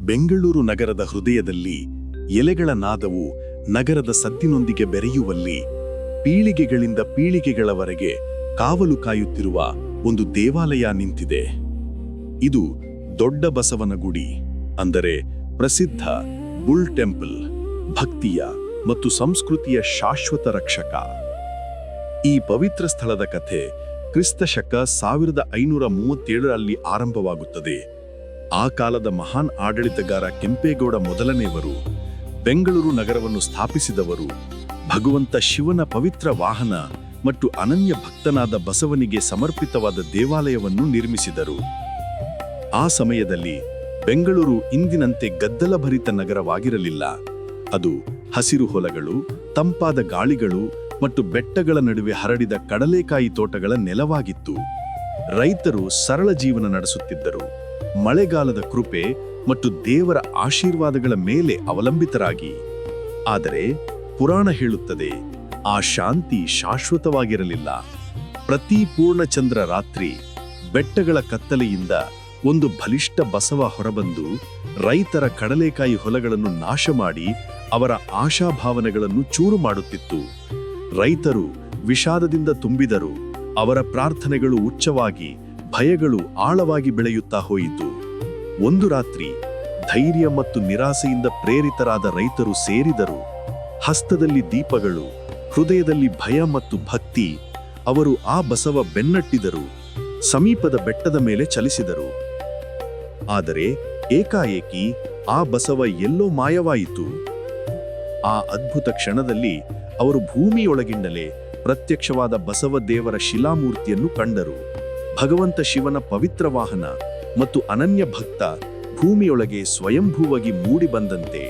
ಬೆಂಗಳೂರು ನಗರದ ಹೃದಯದಲ್ಲಿ ಎಲೆಗಳ ನಾದವು ನಗರದ ಸದ್ದಿನೊಂದಿಗೆ ಬೆರೆಯುವಲ್ಲಿ ಪೀಳಿಗೆಗಳಿಂದ ಪೀಳಿಗೆಗಳವರೆಗೆ ಕಾವಲು ಕಾಯುತ್ತಿರುವ ಒಂದು ದೇವಾಲಯ ನಿಂತಿದೆ. ಇದು ದೊಡ್ಡ ಬಸವನ ಗುಡಿ, ಅಂದರೆ ಪ್ರಸಿದ್ಧ ಬುಲ್ ಟೆಂಪಲ್, ಭಕ್ತಿಯ ಮತ್ತು ಸಂಸ್ಕೃತಿಯ ಶಾಶ್ವತ ರಕ್ಷಕ. ಈ ಪವಿತ್ರ ಸ್ಥಳದ ಕಥೆ ಕ್ರಿಸ್ತ ಶಕ 1537ರಲ್ಲಿ ಆರಂಭವಾಗುತ್ತದೆ. ಆ ಕಾಲದ ಮಹಾನ್ ಆಡಳಿತಗಾರ ಕೆಂಪೇಗೌಡ ಮೊದಲನೆಯವರು ಬೆಂಗಳೂರು ನಗರವನ್ನು ಸ್ಥಾಪಿಸಿದವರು. ಭಗವಂತ ಶಿವನ ಪವಿತ್ರ ವಾಹನ ಮತ್ತು ಅನನ್ಯ ಭಕ್ತನಾದ ಬಸವನಿಗೆ ಸಮರ್ಪಿತವಾದ ದೇವಾಲಯವನ್ನು ನಿರ್ಮಿಸಿದರು. ಆ ಸಮಯದಲ್ಲಿ ಬೆಂಗಳೂರು ಇಂದಿನಂತೆ ಗದ್ದಲಭರಿತ ನಗರವಾಗಿರಲಿಲ್ಲ. ಅದು ಹಸಿರು ಹೊಲಗಳು, ತಂಪಾದ ಗಾಳಿಗಳು ಮತ್ತು ಬೆಟ್ಟಗಳ ನಡುವೆ ಹರಡಿದ ಕಡಲೆಕಾಯಿ ತೋಟಗಳ ನೆಲವಾಗಿತ್ತು. ರೈತರು ಸರಳ ಜೀವನ ನಡೆಸುತ್ತಿದ್ದರು. ಮಳೆಗಾಲದ ಕೃಪೆ ಮತ್ತು ದೇವರ ಆಶೀರ್ವಾದಗಳ ಮೇಲೆ ಅವಲಂಬಿತರಾಗಿ. ಆದರೆ ಪುರಾಣ ಹೇಳುತ್ತದೆ, ಆ ಶಾಂತಿ ಶಾಶ್ವತವಾಗಿರಲಿಲ್ಲ. ಪ್ರತಿ ಪೂರ್ಣಚಂದ್ರ ರಾತ್ರಿ ಬೆಟ್ಟಗಳ ಕತ್ತಲೆಯಿಂದ ಒಂದು ಬಲಿಷ್ಠ ಬಸವ ಹೊರಬಂದು ರೈತರ ಕಡಲೆಕಾಯಿ ಹೊಲಗಳನ್ನು ನಾಶ ಮಾಡಿ ಅವರ ಆಶಾಭಾವನೆಗಳನ್ನು ಚೂರು ಮಾಡುತ್ತಿತ್ತು. ರೈತರು ವಿಷಾದದಿಂದ ತುಂಬಿದರು. ಅವರ ಪ್ರಾರ್ಥನೆಗಳು ಉಚ್ಚವಾಗಿ, ಭಯಗಳು ಆಳವಾಗಿ ಬೆಳೆಯುತ್ತಾ ಹೋಯಿತು. ಒಂದು ರಾತ್ರಿ ಧೈರ್ಯ ಮತ್ತು ನಿರಾಸೆಯಿಂದ ಪ್ರೇರಿತರಾದ ರೈತರು ಸೇರಿದರು. ಹಸ್ತದಲ್ಲಿ ದೀಪಗಳು, ಹೃದಯದಲ್ಲಿ ಭಯ ಮತ್ತು ಭಕ್ತಿ. ಅವರು ಆ ಬಸವ ಬೆನ್ನಟ್ಟಿದರು, ಸಮೀಪದ ಬೆಟ್ಟದ ಮೇಲೆ ಚಲಿಸಿದರು. ಆದರೆ ಏಕಾಏಕಿ ಆ ಬಸವ ಎಲ್ಲೋ ಮಾಯವಾಯಿತು. ಆ ಅದ್ಭುತ ಕ್ಷಣದಲ್ಲಿ ಅವರು ಭೂಮಿಯೊಳಗಿಂದಲೇ ಪ್ರತ್ಯಕ್ಷವಾದ ಬಸವ ದೇವರ ಶಿಲಾಮೂರ್ತಿಯನ್ನು ಕಂಡರು. ಭಗವಂತ ಶಿವನ ಪವಿತ್ರ ವಾಹನ ಮತ್ತು ಅನನ್ಯ ಭಕ್ತ ಭೂಮಿಯೊಳಗೆ ಸ್ವಯಂಭೂವಾಗಿ ಮೂಡಿ ಬಂದಂತೆ.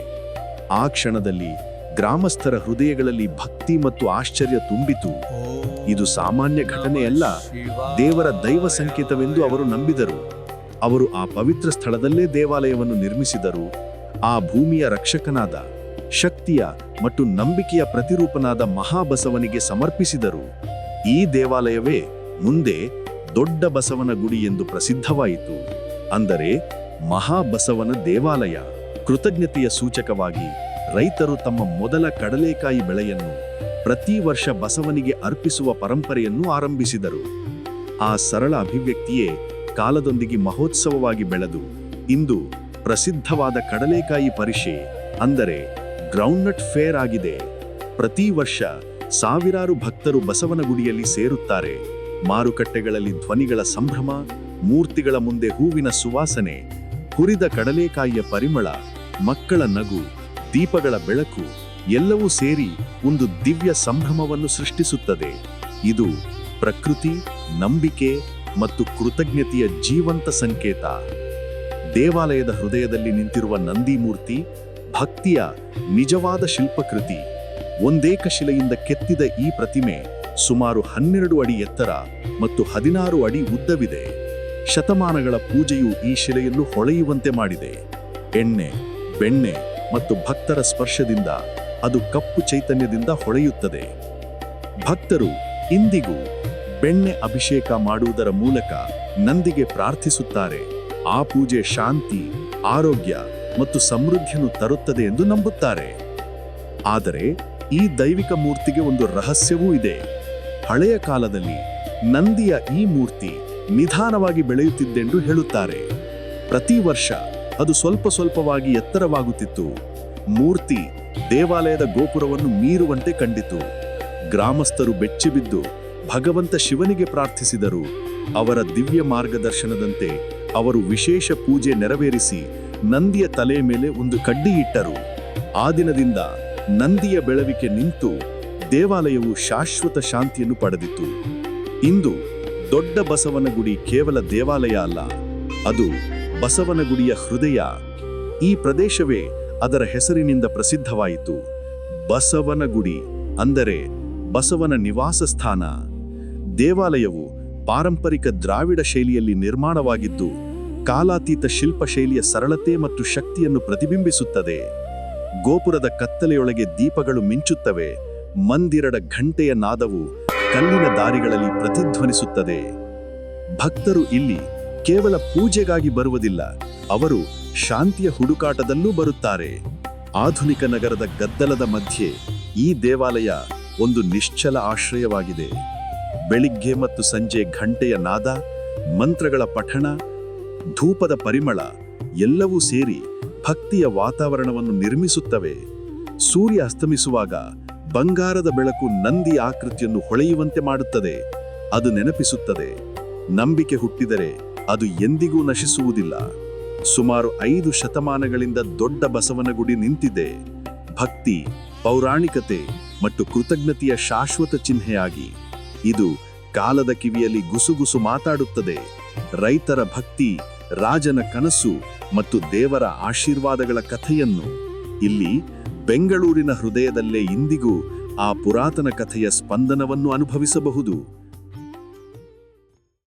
ಆ ಕ್ಷಣದಲ್ಲಿ ಗ್ರಾಮಸ್ಥರ ಹೃದಯಗಳಲ್ಲಿ ಭಕ್ತಿ ಮತ್ತು ಆಶ್ಚರ್ಯ ತುಂಬಿತು. ಇದು ಸಾಮಾನ್ಯ ಘಟನೆಯಲ್ಲ, ದೇವರ ದೈವ ಸಂಕೇತವೆಂದು ಅವರು ನಂಬಿದರು. ಅವರು ಆ ಪವಿತ್ರ ಸ್ಥಳದಲ್ಲೇ ದೇವಾಲಯವನ್ನು ನಿರ್ಮಿಸಿದರು. ಆ ಭೂಮಿಯ ರಕ್ಷಕನಾದ, ಶಕ್ತಿಯ ಮತ್ತು ನಂಬಿಕೆಯ ಪ್ರತಿರೂಪನಾದ ಮಹಾಬಸವನಿಗೆ ಸಮರ್ಪಿಸಿದರು. ಈ ದೇವಾಲಯವೇ ಮುಂದೆ ದೊಡ್ಡ ಬಸವನ ಗುಡಿ ಎಂದು ಪ್ರಸಿದ್ಧವಾಯಿತು. ಅಂದರೆ ಮಹಾಬಸವನ ದೇವಾಲಯ. ಕೃತಜ್ಞತೆಯ ಸೂಚಕವಾಗಿ ರೈತರು ತಮ್ಮ ಮೊದಲ ಕಡಲೆಕಾಯಿ ಬೆಳೆಯನ್ನು ಪ್ರತಿ ವರ್ಷ ಬಸವನಿಗೆ ಅರ್ಪಿಸುವ ಪರಂಪರೆಯನ್ನು ಆರಂಭಿಸಿದರು. ಆ ಸರಳ ಅಭಿವ್ಯಕ್ತಿಯೇ ಕಾಲದೊಂದಿಗೆ ಮಹೋತ್ಸವವಾಗಿ ಬೆಳೆದು ಇಂದು ಪ್ರಸಿದ್ಧವಾದ ಕಡಲೆಕಾಯಿ ಪರಿಷೆ, ಅಂದರೆ ಗ್ರೌಂಡ್ನಟ್ ಫೇರ್ ಆಗಿದೆ. ಪ್ರತಿ ವರ್ಷ ಸಾವಿರಾರು ಭಕ್ತರು ಬಸವನ ಗುಡಿಯಲ್ಲಿ ಸೇರುತ್ತಾರೆ. ಮಾರುಕಟ್ಟೆಗಳಲ್ಲಿ ಧ್ವನಿಗಳ ಸಂಭ್ರಮ, ಮೂರ್ತಿಗಳ ಮುಂದೆ ಹೂವಿನ ಸುವಾಸನೆ, ಹುರಿದ ಕಡಲೆಕಾಯಿಯ ಪರಿಮಳ, ಮಕ್ಕಳ ನಗು, ದೀಪಗಳ ಬೆಳಕು ಎಲ್ಲವೂ ಸೇರಿ ಒಂದು ದಿವ್ಯ ಸಂಭ್ರಮವನ್ನು ಸೃಷ್ಟಿಸುತ್ತದೆ. ಇದು ಪ್ರಕೃತಿ, ನಂಬಿಕೆ ಮತ್ತು ಕೃತಜ್ಞತೆಯ ಜೀವಂತ ಸಂಕೇತ. ದೇವಾಲಯದ ಹೃದಯದಲ್ಲಿ ನಿಂತಿರುವ ನಂದಿ ಮೂರ್ತಿ ಭಕ್ತಿಯ ನಿಜವಾದ ಶಿಲ್ಪಕೃತಿ. ಒಂದೇಕ ಶಿಲೆಯಿಂದ ಕೆತ್ತಿದ ಈ ಪ್ರತಿಮೆ ಸುಮಾರು 12 ಅಡಿ ಎತ್ತರ ಮತ್ತು 16 ಅಡಿ ಉದ್ದವಿದೆ. ಶತಮಾನಗಳ ಪೂಜೆಯು ಈ ಶಿಲೆಯನ್ನು ಹೊಳೆಯುವಂತೆ ಮಾಡಿದೆ. ಎಣ್ಣೆ, ಬೆಣ್ಣೆ ಮತ್ತು ಭಕ್ತರ ಸ್ಪರ್ಶದಿಂದ ಅದು ಕಪ್ಪು ಚೈತನ್ಯದಿಂದ ಹೊಳೆಯುತ್ತದೆ. ಭಕ್ತರು ಇಂದಿಗೂ ಬೆಣ್ಣೆ ಅಭಿಷೇಕ ಮಾಡುವುದರ ಮೂಲಕ ನಂದಿಗೆ ಪ್ರಾರ್ಥಿಸುತ್ತಾರೆ. ಆ ಪೂಜೆ ಶಾಂತಿ, ಆರೋಗ್ಯ ಮತ್ತು ಸಮೃದ್ಧಿಯನ್ನು ತರುತ್ತದೆ ಎಂದು ನಂಬುತ್ತಾರೆ. ಆದರೆ ಈ ದೈವಿಕ ಮೂರ್ತಿಗೆ ಒಂದು ರಹಸ್ಯವೂ ಇದೆ. ಹಳೆಯ ಕಾಲದಲ್ಲಿ ನಂದಿಯ ಈ ಮೂರ್ತಿ ನಿಧಾನವಾಗಿ ಬೆಳೆಯುತ್ತಿದ್ದೆಂದು ಹೇಳುತ್ತಾರೆ. ಪ್ರತಿ ವರ್ಷ ಅದು ಸ್ವಲ್ಪ ಸ್ವಲ್ಪವಾಗಿ ಎತ್ತರವಾಗುತ್ತಿತ್ತು. ಮೂರ್ತಿ ದೇವಾಲಯದ ಗೋಪುರವನ್ನು ಮೀರುವಂತೆ ಕಂಡಿತು. ಗ್ರಾಮಸ್ಥರು ಬೆಚ್ಚಿಬಿದ್ದು ಭಗವಂತ ಶಿವನಿಗೆ ಪ್ರಾರ್ಥಿಸಿದರು. ಅವರ ದಿವ್ಯ ಮಾರ್ಗದರ್ಶನದಂತೆ ಅವರು ವಿಶೇಷ ಪೂಜೆ ನೆರವೇರಿಸಿ ನಂದಿಯ ತಲೆಯ ಮೇಲೆ ಒಂದು ಕಡ್ಡಿ ಇಟ್ಟರು. ಆ ದಿನದಿಂದ ನಂದಿಯ ಬೆಳವಿಕೆ ನಿಂತು ದೇವಾಲಯವು ಶಾಶ್ವತ ಶಾಂತಿಯನ್ನು ಪಡೆದಿತು. ಇಂದು ದೊಡ್ಡ ಬಸವನ ಗುಡಿ ಕೇವಲ ದೇವಾಲಯ ಅಲ್ಲ, ಅದು ಬಸವನ ಗುಡಿಯ ಹೃದಯ. ಈ ಪ್ರದೇಶವೇ ಅದರ ಹೆಸರಿನಿಂದ ಪ್ರಸಿದ್ಧವಾಯಿತು. ಬಸವನ ಗುಡಿ ಅಂದರೆ ಬಸವನ ನಿವಾಸ ಸ್ಥಾನ. ದೇವಾಲಯವು ಪಾರಂಪರಿಕ ದ್ರಾವಿಡ ಶೈಲಿಯಲ್ಲಿ ನಿರ್ಮಾಣವಾಗಿದ್ದು ಕಾಲಾತೀತ ಶಿಲ್ಪ ಶೈಲಿಯ ಸರಳತೆ ಮತ್ತು ಶಕ್ತಿಯನ್ನು ಪ್ರತಿಬಿಂಬಿಸುತ್ತದೆ. ಗೋಪುರದ ಕತ್ತಲೆಯೊಳಗೆ ದೀಪಗಳು ಮಿಂಚುತ್ತವೆ. ಮಂದಿರದ ಘಂಟೆಯ ನಾದವು ಕಲ್ಲಿನ ದಾರಿಗಳಲ್ಲಿ ಪ್ರತಿಧ್ವನಿಸುತ್ತದೆ. ಭಕ್ತರು ಇಲ್ಲಿ ಕೇವಲ ಪೂಜೆಗಾಗಿ ಬರುವುದಿಲ್ಲ, ಅವರು ಶಾಂತಿಯ ಹುಡುಕಾಟದಲ್ಲೂ ಬರುತ್ತಾರೆ. ಆಧುನಿಕ ನಗರದ ಗದ್ದಲದ ಮಧ್ಯೆ ಈ ದೇವಾಲಯ ಒಂದು ನಿಶ್ಚಲ ಆಶ್ರಯವಾಗಿದೆ. ಬೆಳಿಗ್ಗೆ ಮತ್ತು ಸಂಜೆ ಘಂಟೆಯ ನಾದ, ಮಂತ್ರಗಳ ಪಠಣ, ಧೂಪದ ಪರಿಮಳ ಎಲ್ಲವೂ ಸೇರಿ ಭಕ್ತಿಯ ವಾತಾವರಣವನ್ನು ನಿರ್ಮಿಸುತ್ತವೆ. ಸೂರ್ಯ ಅಸ್ತಮಿಸುವಾಗ ಬಂಗಾರದ ಬೆಳಕು ನಂದಿ ಆಕೃತಿಯನ್ನು ಹೊಳೆಯುವಂತೆ ಮಾಡುತ್ತದೆ. ಅದು ನೆನಪಿಸುತ್ತದೆ, ನಂಬಿಕೆ ಹುಟ್ಟಿದರೆ ಅದು ಎಂದಿಗೂ ನಶಿಸುವುದಿಲ್ಲ. ಸುಮಾರು 5 ಶತಮಾನಗಳಿಂದ ದೊಡ್ಡ ಬಸವನ ಗುಡಿ ನಿಂತಿದೆ. ಭಕ್ತಿ, ಪೌರಾಣಿಕತೆ ಮತ್ತು ಕೃತಜ್ಞತೆಯ ಶಾಶ್ವತ ಚಿಹ್ನೆಯಾಗಿ ಇದು ಕಾಲದ ಕಿವಿಯಲ್ಲಿ ಗುಸುಗುಸು ಮಾತಾಡುತ್ತದೆ. ರೈತರ ಭಕ್ತಿ, ರಾಜನ ಕನಸು ಮತ್ತು ದೇವರ ಆಶೀರ್ವಾದಗಳ ಕಥೆಯನ್ನು. ಇಲ್ಲಿ ಬೆಂಗಳೂರಿನ ಹೃದಯದಲ್ಲೇ ಇಂದಿಗೂ ಆ ಪುರಾತನ ಕಥೆಯ ಸ್ಪಂದನವನ್ನು ಅನುಭವಿಸಬಹುದು.